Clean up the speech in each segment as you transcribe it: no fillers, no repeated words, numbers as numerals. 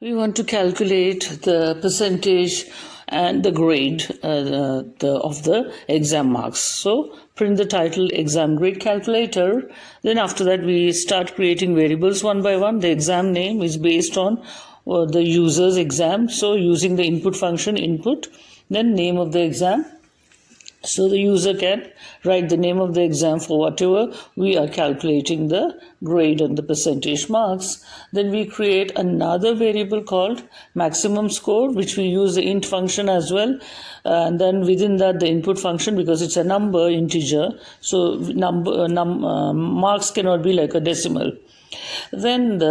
We want to calculate the percentage and the grade of the exam marks. So print the title exam grade calculator. Then after that we start creating variables one by one. The exam name is based on the user's exam. So using the input function input, then name of the exam. So the user can write the name of the exam for whatever we are calculating the grade and the percentage marks. Then we create another variable called maximum score, which we use the int function as well. And then within that the input function, because it's a number integer, so marks cannot be like a decimal. Then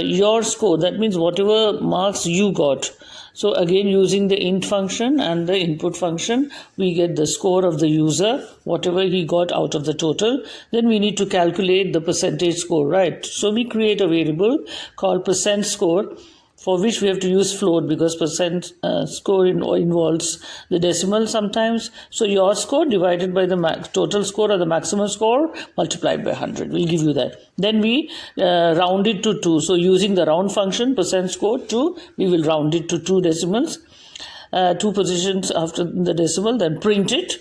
your score, that means whatever marks you got. So again, using the int function and the input function, we get the score of the user, whatever he got out of the total. Then we need to calculate the percentage score, right? So we create a variable called percent score, for which we have to use float because percent score involves the decimal sometimes. So your score divided by the total score or the maximum score multiplied by 100 will give you that. Then we round it to 2. So using the round function percent score 2, we will round it to 2 decimals, 2 positions after the decimal, then print it.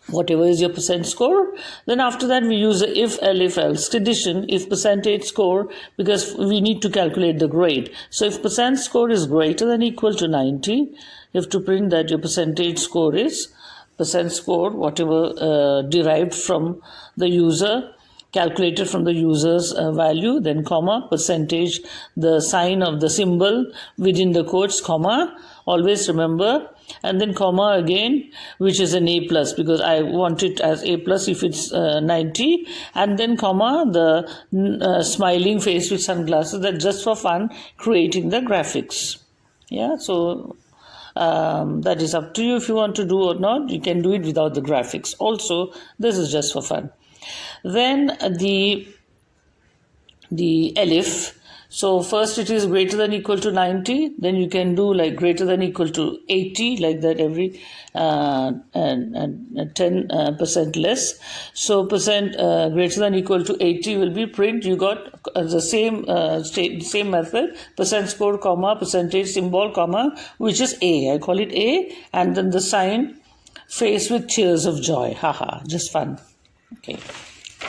Whatever is your percent score. Then after that we use the if-elif-else condition, if percentage score, because we need to calculate the grade. So if percent score is greater than equal to 90, you have to print that your percentage score is percent score, whatever derived from the user, calculated from the user's value, then comma, percentage, the sign of the symbol within the quotes, comma, always remember, and then comma again, which is an A plus, because I want it as A plus if it's 90, and then comma, the smiling face with sunglasses, that just for fun, creating the graphics. Yeah, so that is up to you if you want to do or not. You can do it without the graphics. Also, this is just for fun. Then the elif. So first it is greater than equal to 90, then you can do like greater than equal to 80, like that every 10% less. So percent greater than equal to 80 will be print. You got the same method, percent score, comma, percentage symbol, comma, which is A. I call it A, and then the sign face with tears of joy. Haha, just fun. Okay.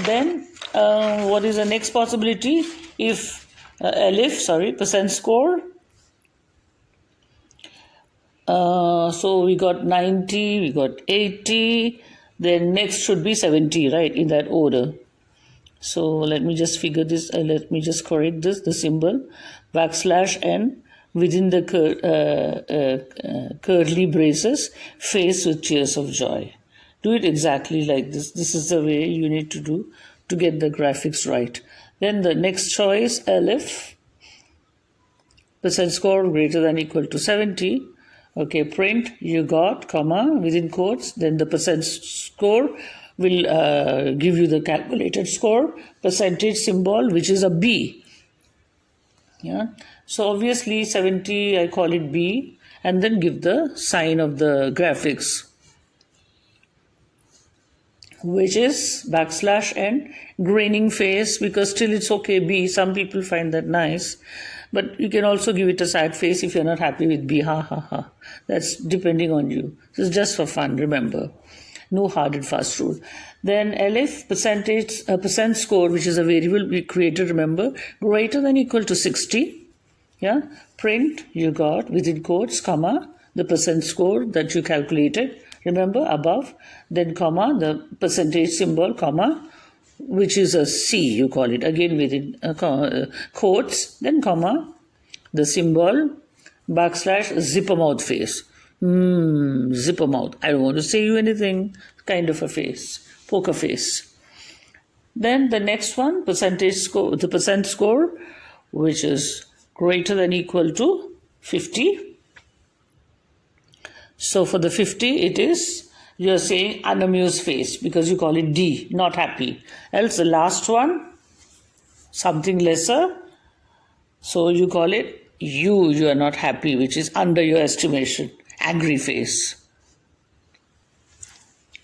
Then what is the next possibility? If percent score. So we got 90, we got 80, then next should be 70, right, in that order. So let me just figure this, let me just correct this, the symbol, \n within the curly braces, face with tears of joy. Do it exactly like this. This is the way you need to do to get the graphics right. Then the next choice, elif, percent score greater than equal to 70. Okay, print, you got, comma, within quotes, then the percent score will give you the calculated score, percentage symbol, which is a B. Yeah, so obviously 70, I call it B, and then give the sign of the graphics, which is \n, grinning face, because still it's okay, B. Some people find that nice. But you can also give it a sad face if you're not happy with B. Ha ha ha. That's depending on you. This is just for fun, remember. No hard and fast rule. Then elif, percent score, which is a variable we created, remember, greater than equal to 60. Yeah. Print, you got, within quotes, comma, the percent score that you calculated. Remember above, then comma, the percentage symbol, comma, which is a C, you call it, again within quotes, then comma, the symbol, zipper mouth face. Zipper mouth. I don't want to say you anything, kind of a face, poker face. Then the next one, percentage score, the percent score, which is greater than equal to 50. So for the 50, it is, you're saying unamused face, because you call it D, not happy. Else the last one, something lesser, so you call it you are not happy, which is under your estimation, angry face.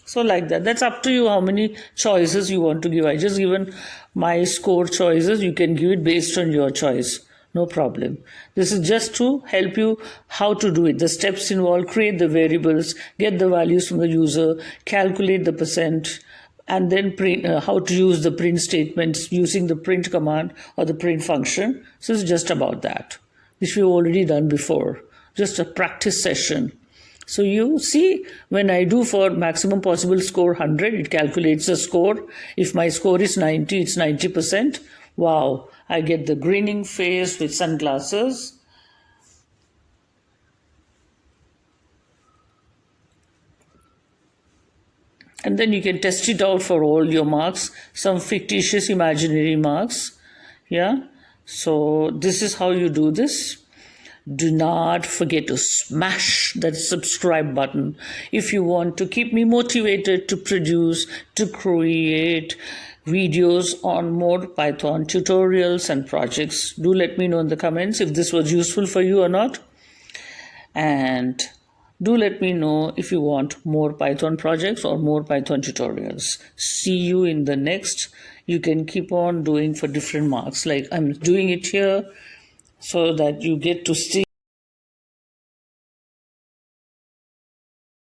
So like that. That's up to you how many choices you want to give. I just given my score choices. You can give it based on your choice. No problem. This is just to help you how to do it. The steps involved: create the variables, get the values from the user, calculate the percent, and then print, how to use the print statements using the print command or the print function. So it's just about that, which we've already done before. Just a practice session. So you see, when I do for maximum possible score 100, it calculates the score. If my score is 90, it's 90%. Wow, I get the grinning face with sunglasses. And then you can test it out for all your marks, some fictitious imaginary marks. Yeah, so this is how you do this. Do not forget to smash that subscribe button if you want to keep me motivated to produce, to create videos on more Python tutorials and projects. Do let me know in the comments if this was useful for you or not. And do let me know if you want more Python projects or more Python tutorials. See you in the next. You can keep on doing for different marks. Like I'm doing it here so that you get to see